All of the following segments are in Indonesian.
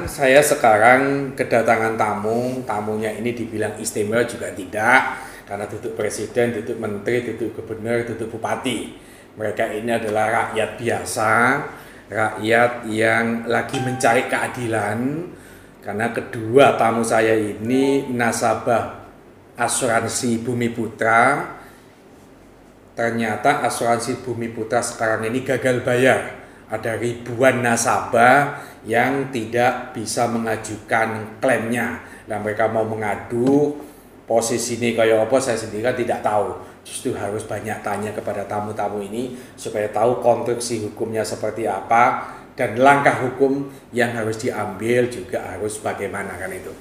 saya sekarang kedatangan tamu. Tamunya ini dibilang istimewa juga tidak, karena duduk presiden, duduk menteri, duduk gubernur, duduk bupati. Mereka ini adalah rakyat biasa, rakyat yang lagi mencari keadilan. Karena kedua tamu saya ini nasabah asuransi Bumi Putra. Ternyata asuransi Bumi Putra sekarang ini gagal bayar. Ada ribuan nasabah yang tidak bisa mengajukan klaimnya. Nah, mereka mau mengadu, posisi ini kayak apa saya sendiri kan tidak tahu. Justru harus banyak tanya kepada tamu-tamu ini supaya tahu konstruksi hukumnya seperti apa dan langkah hukum yang harus diambil juga harus bagaimana kan itu.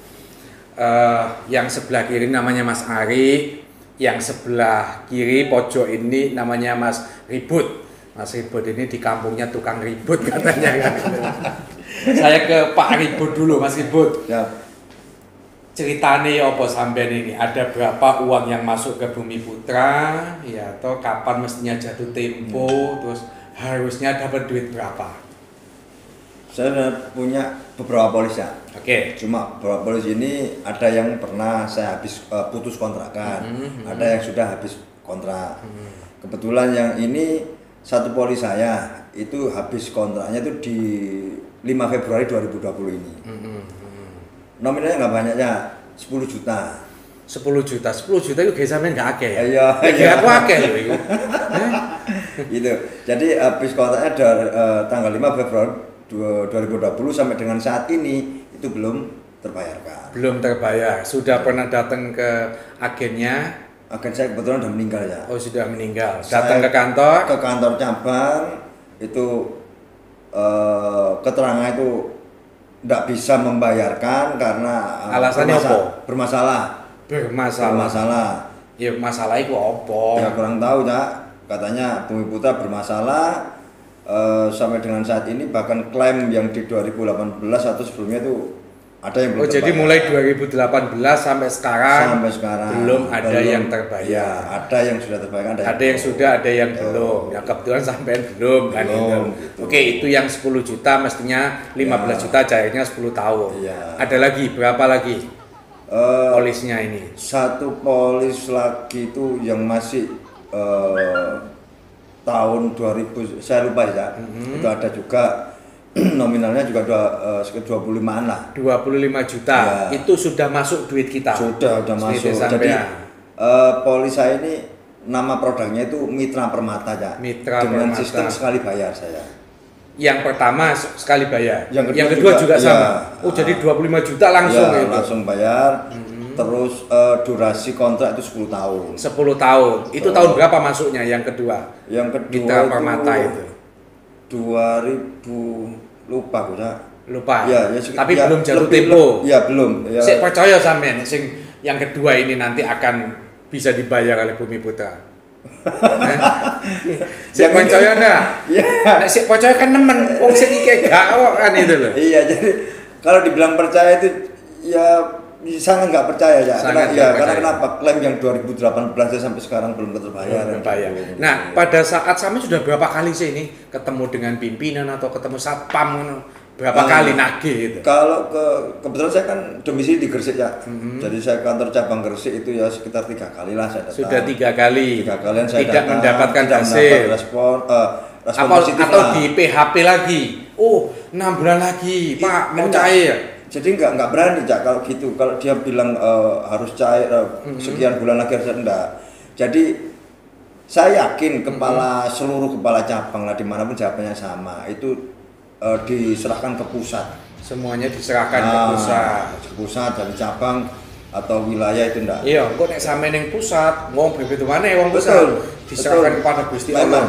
Yang sebelah kiri namanya Mas Ari, yang sebelah kiri pojok ini namanya Mas Ribut. Mas Ribut ini di kampungnya tukang ribut katanya kan. Saya ke Pak Ribut dulu, Mas Ribut. Ya. Ceritanya apa sampean ini? Ada berapa uang yang masuk ke Bumi Putra? Ya, atau kapan mestinya jatuh tempo? Terus harusnya dapat duit berapa? Saya punya beberapa polis ya. Oke. Cuma beberapa polis ini ada yang pernah saya habis putus kontrakan, ada yang sudah habis kontrak. Kebetulan yang ini satu polis saya itu habis kontraknya itu di 5 Februari 2020 ini. Nominalnya nggak banyak ya, 10 juta. 10 juta itu gaji sampean nggak akeh ya? Iya. Gaji aku akeh loh itu. Gitu. Jadi habis kontraknya tanggal 5 Februari 2020 sampai dengan saat ini itu belum terbayarkan. Belum terbayar. Sudah pernah datang ke agennya? Agen saya kebetulan sudah meninggal ya. Oh, sudah meninggal. Datang ke kantor? Ke kantor cabang itu keterangan itu tidak bisa membayarkan karena alasannya apa? Bermasalah. Ya masalah itu apa? Ya kurang tahu ya. Katanya Bumi Putra bermasalah sampai dengan saat ini, bahkan klaim yang di 2018 atau sebelumnya itu ada yang belum terbayar. Jadi mulai 2018 sampai sekarang belum ada yang terbayar. Ya, ada yang sudah terbayar, ada yang sudah, ada yang belum. Ya kebetulan sampai belum kan itu. Gitu. Oke, itu yang 10 juta mestinya 15 juta cairnya 10 tahun. Ya. Ada lagi berapa lagi? Polisnya ini. Satu polis lagi itu yang masih tahun 2000 saya lupa ya. Itu ada juga nominalnya juga sekitar 25-an lah. 25 juta. Ya. Itu sudah masuk duit kita. Sudah masuk. Jadi polis saya ini nama produknya itu Mitra Permata ya. Mitra dengan Permata. Sistem sekali bayar saya. Yang pertama sekali bayar. Yang kedua juga sama. Ya. Oh, jadi 25 juta langsung ya, itu. Langsung bayar. Terus durasi kontrak itu 10 tahun. 10 tahun. Itu tahun berapa masuknya yang kedua? Yang kedua Mitra Permata itu. 2000 lupa lupa ya, tapi ya, belum jatuh tempo ya belum ya. Saya percaya sampean sing yang kedua ini nanti akan bisa dibayar oleh Bumi Putra. Saya percaya enggak? Ya. Nek sik percaya kan nemen wong sing iki gak kan itu loh. Iya, jadi kalau dibilang percaya itu ya sangat nggak percaya ya. Karena kenapa klaim yang 2018 sampai sekarang belum terbayar. Nah, pada saat sama sudah berapa kali sih ini ketemu dengan pimpinan atau ketemu satpam berapa kali nagih itu? Kalau kebetulan saya kan domisili di Gresik ya. Jadi saya kantor cabang Gresik itu ya sekitar 3 kali lah saya datang. Sudah 3 kali. 3 kalian saya tidak datang, mendapatkan tidak hasil. Mendapat respon positif atau lah. Di PHP lagi. Oh, 6 bulan lagi, Pak, mau cair. Jadi nggak berani Cak kalau gitu. Kalau dia bilang harus cair sekian bulan lagi harus enggak. Jadi saya yakin seluruh kepala cabang lah dimanapun jawabannya sama itu diserahkan ke pusat. Semuanya diserahkan ke pusat. Pusat dari cabang atau wilayah itu enggak. Iya, kok nek sampe ning pusat, ngomong begitu mana wong pusat diserahkan kepada Gusti Allah.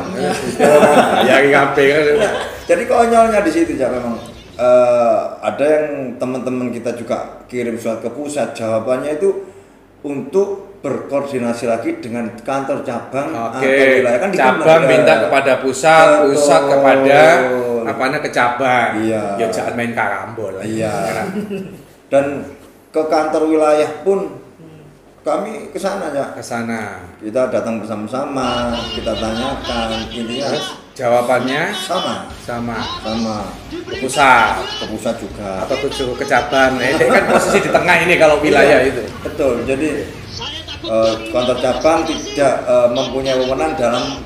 Ya kabeh kan. Jadi konyolnya di situ ya memang. Ada yang teman-teman kita juga kirim surat ke pusat, jawabannya itu untuk berkoordinasi lagi dengan kantor cabang atau wilayah kan cabang minta kepada pusat, pusat kepada ke cabang. Iya. Ya jangan main karambol. Iya. Dan ke kantor wilayah pun kami ke sana ya. Ke sana. Kita datang bersama-sama, kita tanyakan intinya Jawabannya sama sama. ke Pusat pusat juga. atau ke cabang. Nah, ini kan posisi di tengah ini kalau wilayah itu. Betul. Jadi kantor cabang tidak mempunyai wewenang dalam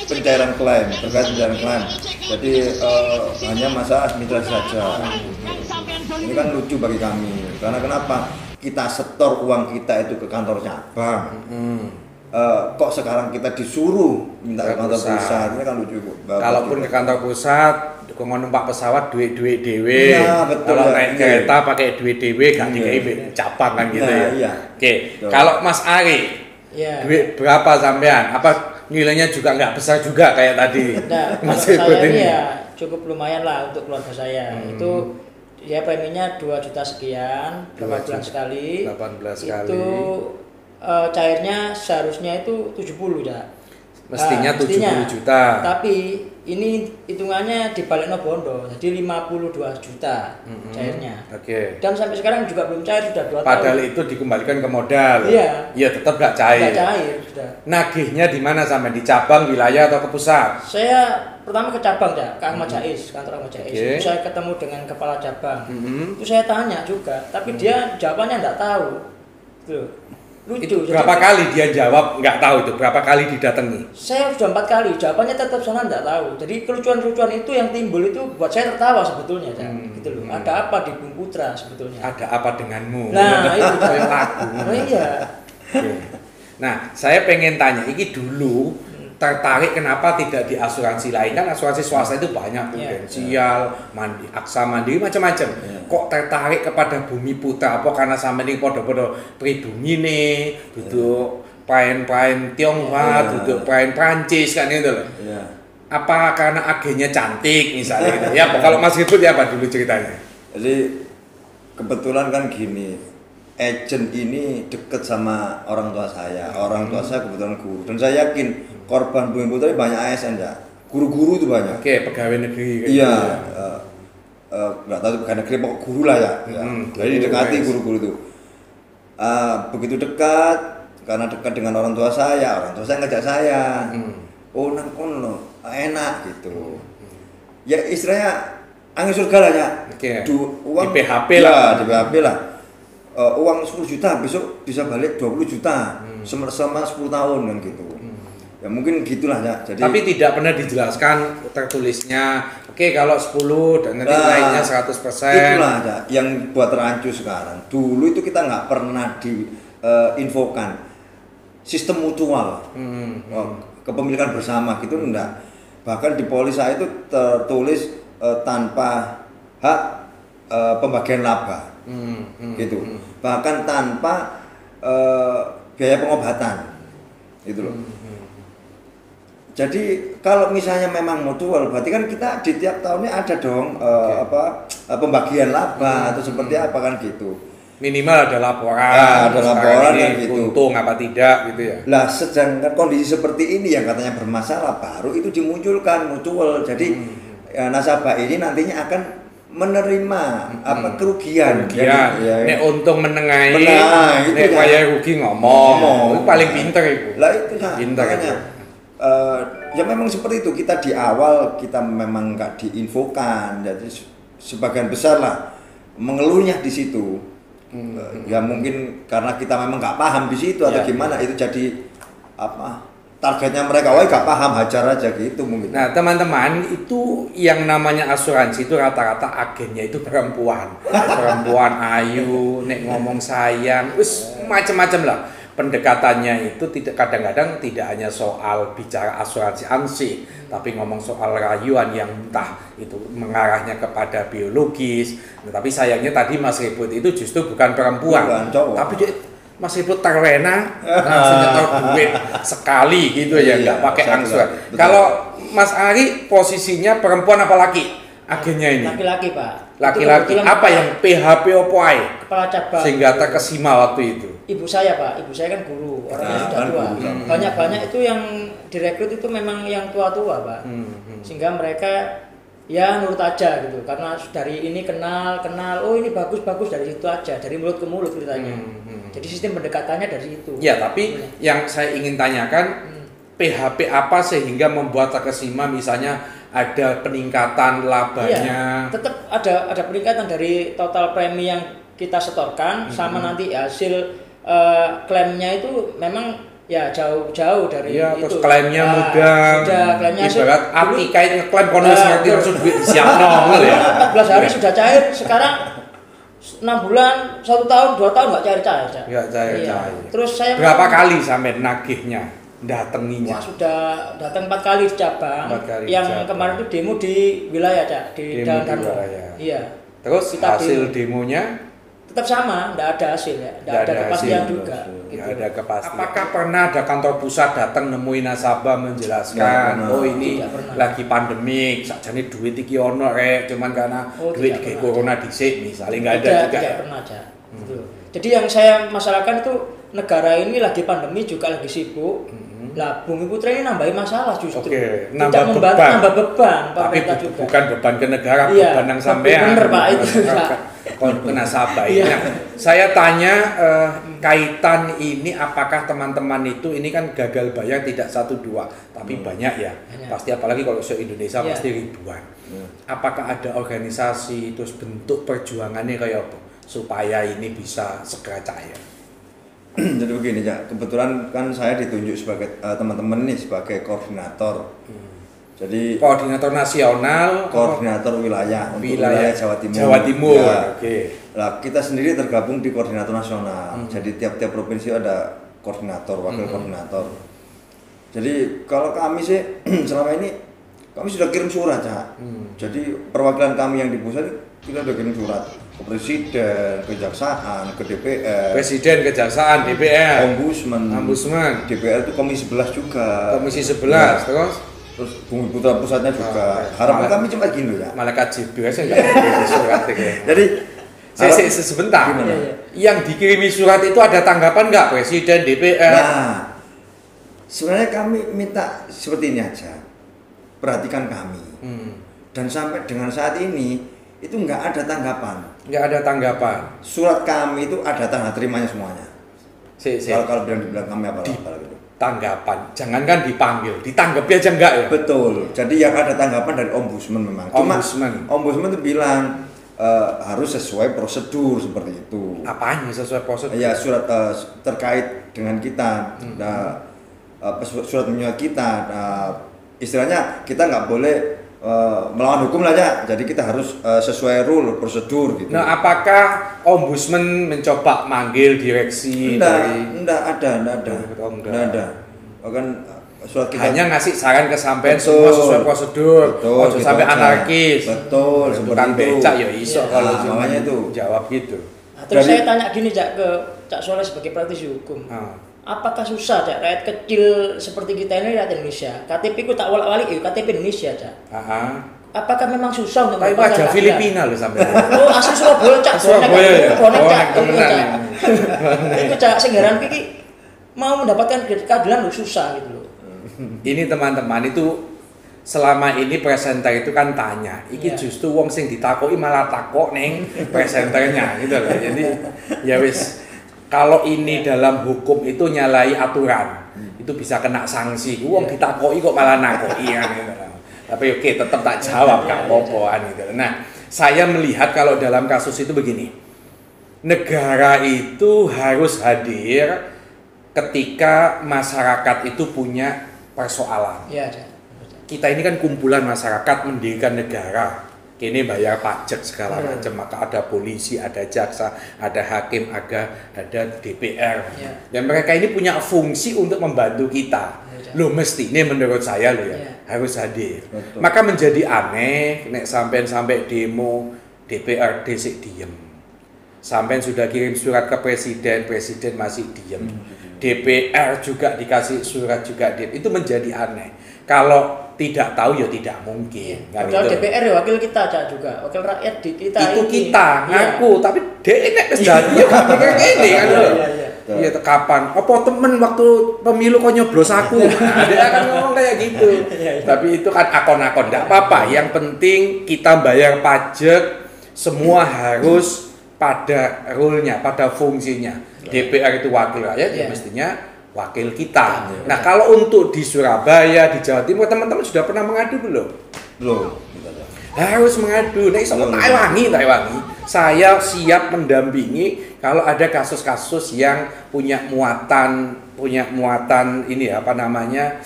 pencairan klaim, terkait pencairan klaim. Jadi hanya masalah administrasi saja. Ini kan lucu bagi kami. Karena kenapa? Kita setor uang kita itu ke kantor cabang. Kok sekarang kita disuruh minta ke kantor pusat? Ini kan lucu. Kalaupun ke kantor pusat, kalau numpak pesawat duit dewe. Iya, betul. Kalau naik kereta pakai duit dewe, gak dikai cabang kan gitu ya. Iya. Oke, kalau Mas Ari, duit berapa sampean? Apa nilainya juga nggak besar juga kayak tadi? Nah, Mas saya Ibut ini ini ya cukup lumayan lah untuk keluarga saya. Itu ya preminya 2 juta sekian, 8 bulan sekali. 18 kali. Itu cairnya seharusnya itu 70 ya. Mestinya 70 juta. Tapi ini hitungannya dibalik bondo, jadi 52 juta cairnya. Oke. Dan sampai sekarang juga belum cair, sudah 2 tahun. Padahal itu dikembalikan ke modal. Iya. Iya, tetap nggak cair. Nggak cair sudah. Nagihnya di mana sampai di cabang, wilayah atau ke pusat? Saya pertama ke cabang ya, ke Ahmad Jais, kantor Ahmad Jais. Oke. Itu saya ketemu dengan kepala cabang. Itu saya tanya juga, tapi dia jawabannya nggak tahu. Gitu. Lucu. Itu Jadi berapa kali dia jawab nggak tahu itu? Berapa kali didatangi? saya sudah 4 kali, jawabannya tetap sana nggak tahu. Jadi kelucuan-kelucuan itu yang timbul itu buat saya tertawa sebetulnya, gitu loh. Ada apa di Bung Putra sebetulnya? Ada apa denganmu? Nah, itu kayak lagu. Oh iya. Oke. Nah, saya pengen tanya, ini dulu tertarik kenapa tidak di asuransi lain? Kan asuransi swasta itu banyak, Prudensial, Aksa Mandiri, macam-macam. Kok tertarik kepada Bumi Putra? Apa karena sama ini podo-podo pribumi nih, duduk pain-pain Tionghoa, duduk pain Prancis kan itu loh. Apa karena agennya cantik misalnya gitu. Ya, kalau Mas Ribut ya apa dulu ceritanya? Jadi kebetulan kan gini, agent ini deket sama orang tua saya. Orang tua saya kebetulan guru, dan saya yakin korban Bumi Putra banyak ASN ya, guru-guru itu banyak. Oke, pegawai negeri. Iya, nggak tahu pegawai negeri, pokok guru lah ya. Jadi dekati guru-guru itu. Begitu dekat, karena dekat dengan orang tua saya ngajak saya. Oh nang kono enak gitu. Ya istilahnya angin surga lah ya. Oke. Uang Di PHP lah. Di PHP lah. Uang 10 juta besok bisa balik 20 juta selama 10 tahun kan gitu. Ya mungkin gitulah ya. Jadi tapi tidak pernah dijelaskan tertulisnya. Oke, kalau 10 dan nanti naiknya 100%. Itulah ya yang buat rancu sekarang. Dulu itu kita nggak pernah diinfokan sistem mutual. Kepemilikan bersama gitu enggak. Bahkan di polis saya itu tertulis tanpa hak pembagian laba. Gitu. Bahkan tanpa biaya pengobatan. Gitu loh. Jadi kalau misalnya memang mutual, berarti kan kita di tiap tahunnya ada dong pembagian laba atau seperti apa kan gitu. Minimal ada laporan. Ada laporan ini kan gitu. Untung apa tidak gitu ya. Lah sedangkan kondisi seperti ini yang katanya bermasalah baru itu dimunculkan mutual. Jadi nasabah ini nantinya akan menerima kerugian. Jadi, nek untung menengahi, itu nek kaya rugi ngomong. Itu paling pinter itu. Lah itu ya. Pinter itu. Ya memang seperti itu, kita di awal kita memang nggak diinfokan, jadi sebagian besar lah mengeluhnya di situ. Ya mungkin karena kita memang nggak paham di situ atau gimana, itu jadi targetnya mereka, nggak paham, hajar aja gitu mungkin. Nah teman-teman, itu yang namanya asuransi itu rata-rata agennya itu perempuan ayu, nek ngomong sayang, macam-macam lah. Pendekatannya itu kadang-kadang tidak hanya soal bicara asuransi ansih, tapi ngomong soal rayuan yang entah itu mengarahnya kepada biologis. Nah, tapi sayangnya tadi Mas Ribut itu justru bukan perempuan, tapi dia Mas Ribut terlena langsung nyetor duit sekali gitu ya, nggak pakai angsuran. Kalau Mas Ari posisinya perempuan apa laki? Agennya ini laki-laki Pak. Laki-laki apa yang PHP opo ae? Kepala cabang. Sehingga terkesima waktu itu. Ibu saya Pak, ibu saya kan guru, orangnya sudah tua. Banyak-banyak itu yang direkrut itu memang yang tua-tua Pak. Sehingga mereka ya nurut aja gitu, karena dari ini kenal, oh ini bagus dari situ aja, dari mulut ke mulut ceritanya. Jadi sistem pendekatannya dari situ. Ya, tapi yang saya ingin tanyakan, PHP apa sehingga membuat Arkesima misalnya ada peningkatan labanya? Iya, tetap ada peningkatan dari total premi yang kita setorkan sama nanti hasil klaimnya itu memang ya jauh dari iya, itu. Terus klaimnya mudah. Sudah klaimnya ibarat Atika itu ngeklaim kono wis ngerti langsung duit disiapno ngono ya. 14 hari sudah cair, sekarang 6 bulan, 1 tahun, 2 tahun nggak cair-cair. Nggak cair-cair. Iya. Terus saya berapa kali sampai nagihnya datanginya? Wah, sudah datang 4 kali di cabang. 4 kali yang di cabang. kemarin itu demo di wilayah, Cak, di Demo di Darmo. wilayah. Iya. Terus Kita hasil demonya tetap sama, tidak ada hasil ya, tidak ada kepastian juga. Nggak ada kepastian. Apakah pernah ada kantor pusat datang nemuin nasabah menjelaskan, oh ini lagi pandemik, sakjane duit iki ono rek, cuman karena duit kayak corona dhisik misalnya nggak ada juga. Tidak pernah, Cak. Gitu. Jadi yang saya masalahkan itu negara ini lagi pandemi juga lagi sibuk. Lah Bumi Putra ini nambahin masalah justru. Oke, nambah beban tapi juga. bukan beban ke negara, Iya, beban yang sampean. bener, Pak, itu. Ke nasabah. Iya. Nah, saya tanya kaitan ini apakah teman-teman itu ini kan gagal bayar tidak 1 2 tapi banyak ya. Banyak. Pasti apalagi kalau se-Indonesia Iya. pasti ribuan. Apakah ada organisasi terus bentuk perjuangannya kayak apa supaya ini bisa segera cair? Jadi begini ya, kebetulan kan saya ditunjuk sebagai teman-teman nih sebagai koordinator. Jadi Koordinator nasional, koordinator wilayah untuk wilayah Jawa Timur. Jawa Timur. Ya. Oke. Lah kita sendiri tergabung di koordinator nasional. Jadi tiap-tiap provinsi ada koordinator, wakil koordinator. Jadi kalau kami sih selama ini kami sudah kirim surat, Cak. Jadi perwakilan kami yang di pusat kita sudah kirim surat ke presiden, kejaksaan, ke DPR, Presiden, Kejaksaan, DPR, Ombudsman, DPR itu komisi 11 juga. Komisi 11, Ya. terus Bumi Putra pusatnya juga. Harapan kami cuma gini loh ya. malaikat Jibril saya nggak kirim surat itu. Jadi sebentar. Gimana? Yang dikirimi surat itu ada tanggapan nggak Presiden, DPR? Nah, sebenarnya kami minta seperti ini aja. Perhatikan kami. Dan sampai dengan saat ini itu nggak ada tanggapan. Nggak ada tanggapan. Surat kami itu ada tanda terimanya semuanya. Kalau bilang kami apa gitu. Tanggapan, jangankan dipanggil, ditanggapi aja enggak ya? Betul. Jadi yang ada tanggapan dari ombudsman memang. Ombudsman itu bilang harus sesuai prosedur seperti itu. Apanya sesuai prosedur? Ya surat terkait dengan kita, surat menyurat kita. Istilahnya kita nggak boleh melawan hukum lah ya. Jadi kita harus sesuai rule prosedur gitu. Nah, apakah ombudsman mencoba manggil direksi Enggak ada. Bahkan surat kita hanya ngasih saran ke sampean semua sesuai prosedur. Ojo sampai anarkis. Betul, Tukang becak ya iso kalau makanya itu jawab gitu. Terus saya tanya gini, Cak, ke Cak Soleh sebagai praktisi hukum. Apakah susah, Cak, rakyat kecil seperti kita ini, rakyat Indonesia? KTP ku tak walak-walik, KTP Indonesia, Cak. Apakah memang susah untuk mendapatkan wajah Filipina loh sampai. Oh, asli Surabaya, Cak. Surabaya ya. Cak. Itu Cak sing heran iki mau mendapatkan keadilan susah gitu loh. Ini teman-teman itu selama ini presenter itu kan tanya, iki justru wong sing ditakoki malah takok ning presenternya gitu loh. Jadi ya wis kalau ini dalam hukum itu nyalai aturan, itu bisa kena sanksi. Wong ditakoki kok malah nakoki kan gitu. Tapi oke, tetap tak jawab gak apa-apaan gitu. Nah, saya melihat kalau dalam kasus itu begini. Negara itu harus hadir ketika masyarakat itu punya persoalan. Iya, kita ini kan kumpulan masyarakat mendirikan negara. Kini bayar pajak segala macam, maka ada polisi, ada jaksa, ada hakim, ada DPR. Dan mereka ini punya fungsi untuk membantu kita. Loh mesti ini menurut saya loh ya harus hadir. Betul. Maka menjadi aneh nek sampai demo DPRD sik diem. Sampai sudah kirim surat ke presiden masih diem. DPR juga dikasih surat juga diem. Itu menjadi aneh. Kalau tidak tahu ya tidak mungkin. Padahal DPR ya wakil kita Cak juga, wakil rakyat di kita itu ini. Kita ngaku, tapi dia nek wis jadi ya gak mikir ngene kan lho. Iya kapan? Apa temen waktu pemilu kok nyoblos aku? Dia akan ngomong kayak gitu. Tapi itu kan akon-akon, enggak apa-apa. Yang penting kita bayar pajak, semua harus pada rule-nya, pada fungsinya. DPR itu wakil rakyat, ya mestinya wakil kita. Nah, kalau untuk di Surabaya, di Jawa Timur, teman-teman sudah pernah mengadu belum? Belum. Harus mengadu. Nah, tak wangi. Saya siap mendampingi kalau ada kasus-kasus yang punya muatan ini apa namanya,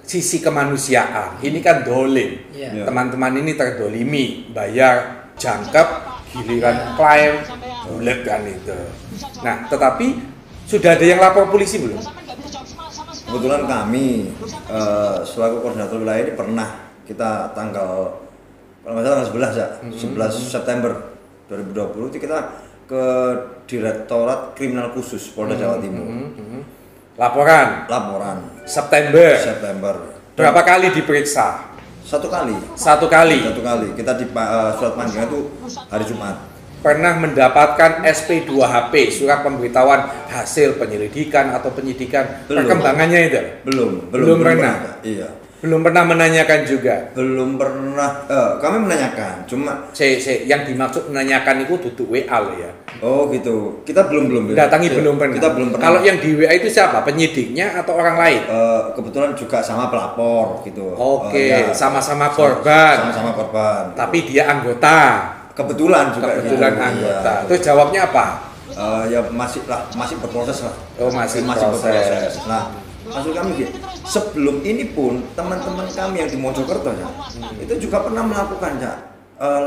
sisi kemanusiaan. Ini kan dolim. Teman-teman ini terdolimi, bayar jangkep, giliran klaim, bulet kan itu. Nah, tetapi sudah ada yang lapor polisi belum? Kebetulan kami selaku koordinator wilayah ini pernah kita tanggal kalau nggak salah tanggal 11 ya, 11 September 2020 itu kita ke Direktorat Kriminal Khusus Polda Jawa Timur. Laporan September. Berapa kali diperiksa? Satu kali. Kita di surat panggilan itu hari Jumat. Pernah mendapatkan SP2HP, surat pemberitahuan hasil penyelidikan atau penyidikan, perkembangannya itu? Belum pernah. Iya. Belum pernah menanyakan juga. Belum pernah. Kami menanyakan, cuma yang dimaksud menanyakan itu duduk WA ya. Oh gitu. Kita belum. Datangi belum pernah. Kita belum pernah. Kalau yang di WA itu siapa? Penyidiknya atau orang lain? Kebetulan juga sama pelapor gitu. Oke, sama-sama korban. Sama-sama korban. Tapi dia anggota. Kebetulan anggota. Ya. Terus jawabnya apa? Ya masih berproses lah. Oh, masih berproses. Nah, maksud kami gitu. Sebelum ini pun teman-teman kami yang di Mojokerto ya, itu juga pernah melakukan ya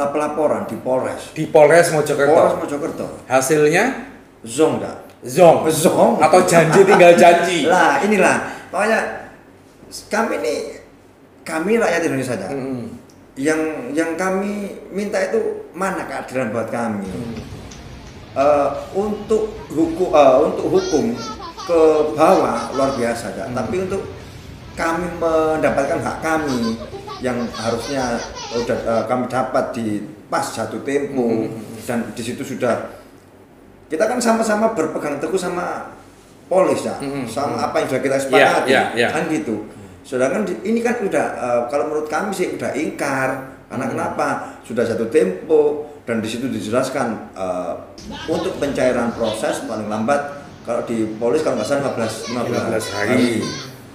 laporan di Polres. Di Polres Mojokerto. Hasilnya zong enggak? Zong atau janji tinggal janji. Lah, inilah. Makanya kami rakyat Indonesia ya. Yang kami minta itu mana keadilan buat kami. Untuk hukum ke bawah luar biasa ya. Tapi untuk kami mendapatkan hak kami yang harusnya kami dapat di pas jatuh tempo dan di situ sudah kita kan sama-sama berpegang teguh sama polis ya, sama apa yang sudah kita sepakati kan gitu. Sedangkan ini kan udah kalau menurut kami sih udah ingkar karena kenapa sudah jatuh tempo dan di situ dijelaskan untuk pencairan proses paling lambat kalau di polis kalau nggak salah 15 hari.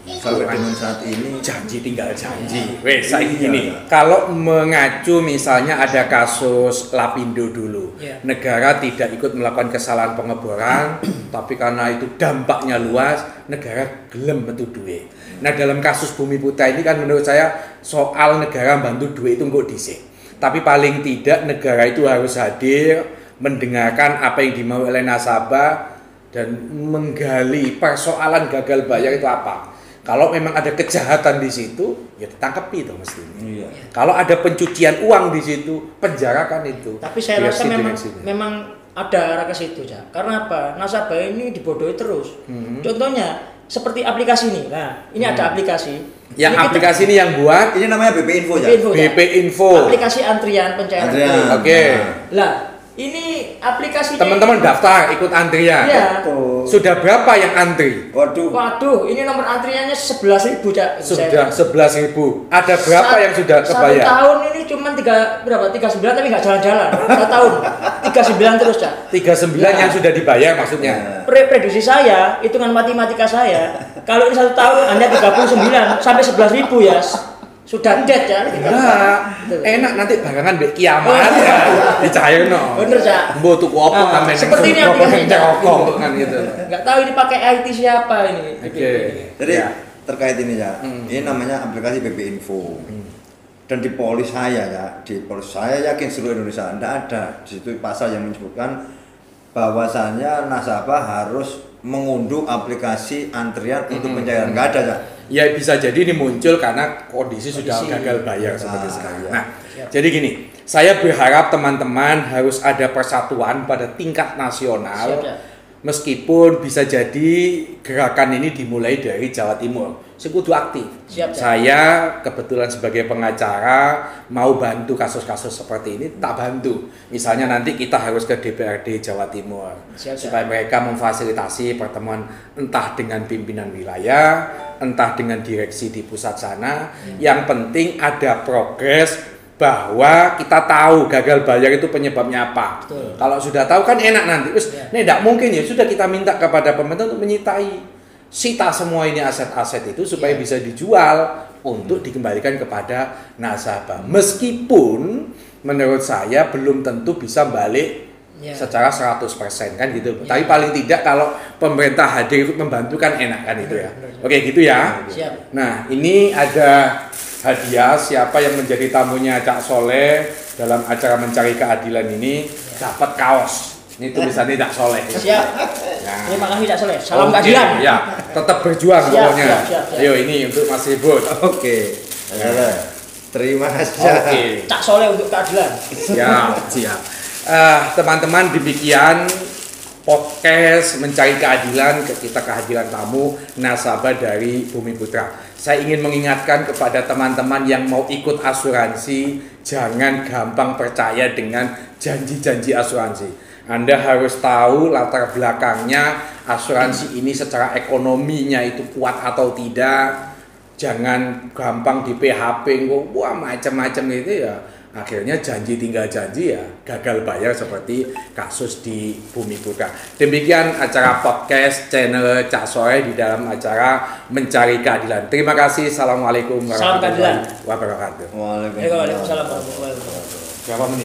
Sampai dengan saat ini janji tinggal janji. Saya gini, kalau mengacu misalnya ada kasus Lapindo dulu, negara tidak ikut melakukan kesalahan pengeboran, tapi karena itu dampaknya luas, negara gelem metu duit. Nah, dalam kasus Bumi Putra ini kan menurut saya soal negara bantu duit itu kok dhisik. Tapi paling tidak negara itu harus hadir, mendengarkan apa yang dimau oleh nasabah dan menggali persoalan gagal bayar itu apa. Kalau memang ada kejahatan di situ, ya ditangkapi itu mestinya. Iya. Kalau ada pencucian uang di situ, penjarakan itu. Tapi saya rasa memang ada arah ke situ, ya. Karena apa? Nasabah ini dibodohi terus. Contohnya seperti aplikasi ini. Nah, ini ada aplikasi. Yang ini aplikasi ini yang buat? Ini namanya BP Info, ya. BP Info. Aplikasi antrian pencairan. Oke. Lah, ini aplikasi teman-teman daftar ikut antrian. Iya. Sudah berapa yang antri? Waduh, ini nomor antriannya 11.000, Cak. Sudah 11.000. Ada berapa yang sudah kebayar? 1 tahun ini cuma 39 tapi nggak jalan-jalan. 1 tahun 39 terus, Cak. 39 yang sudah dibayar maksudnya. Prediksi saya, hitungan matematika saya, kalau ini 1 tahun hanya 39 sampai 11.000 ya. Sudah dead ya. Enak nanti barengan mbek kiamat ya. Dicairno. Bener, Cak. Mbok tuku opo sampean seperti ini aplikasi rokok kan gitu. Enggak tahu ini pakai IT siapa ini. Oke. Jadi terkait ini ya. Ini namanya aplikasi BP Info. Dan di polis saya ya, saya yakin seluruh Indonesia enggak ada di situ pasal yang menyebutkan bahwasannya nasabah harus mengunduh aplikasi antrian untuk pencairan. Enggak ada, Cak. Ya bisa jadi ini muncul karena kondisi sudah gagal bayar seperti sekarang. Nah, jadi gini, saya berharap teman-teman harus ada persatuan pada tingkat nasional. Meskipun bisa jadi gerakan ini dimulai dari Jawa Timur. Sekutu aktif. Saya kebetulan sebagai pengacara mau bantu kasus-kasus seperti ini, tak bantu. Misalnya nanti kita harus ke DPRD Jawa Timur supaya mereka memfasilitasi pertemuan entah dengan pimpinan wilayah, entah dengan direksi di pusat sana. Yang penting ada progres bahwa kita tahu gagal bayar itu penyebabnya apa. Kalau sudah tahu kan enak nanti. Terus, ini tidak mungkin ya sudah kita minta kepada pemerintah untuk menyitai sita semua ini aset-aset itu supaya bisa dijual untuk dikembalikan kepada nasabah. Meskipun menurut saya belum tentu bisa balik secara 100% kan gitu. Tapi paling tidak kalau pemerintah hadir ikut membantu kan enak kan itu ya. Oke gitu ya. Siap. Nah ini ada hadiah, siapa yang menjadi tamunya Cak Soleh dalam acara mencari keadilan ini dapat kaos. Ini tulisannya Cak Soleh. Siap. Nah. Terima kasih Cak Soleh. Salam Oke, keadilan. Ya, tetap berjuang Siap, pokoknya. siap. Ayo ini untuk Mas Ribut. Oke. Terima kasih. Oke. Cak Soleh untuk keadilan. Siap. Teman-teman, demikian podcast mencari keadilan, kita kehadiran tamu nasabah dari Bumi Putra. Saya ingin mengingatkan kepada teman-teman yang mau ikut asuransi, jangan gampang percaya dengan janji-janji asuransi. Anda harus tahu latar belakangnya asuransi ini secara ekonominya itu kuat atau tidak. Jangan gampang di PHP, wah macam-macam gitu ya. Akhirnya janji tinggal janji ya, gagal bayar seperti kasus di Bumi Putra. Demikian acara podcast channel Cak Soleh di dalam acara Mencari Keadilan. Terima kasih. Assalamualaikum warahmatullahi wabarakatuh. Waalaikumsalam warahmatullahi wabarakatuh. Berapa menit?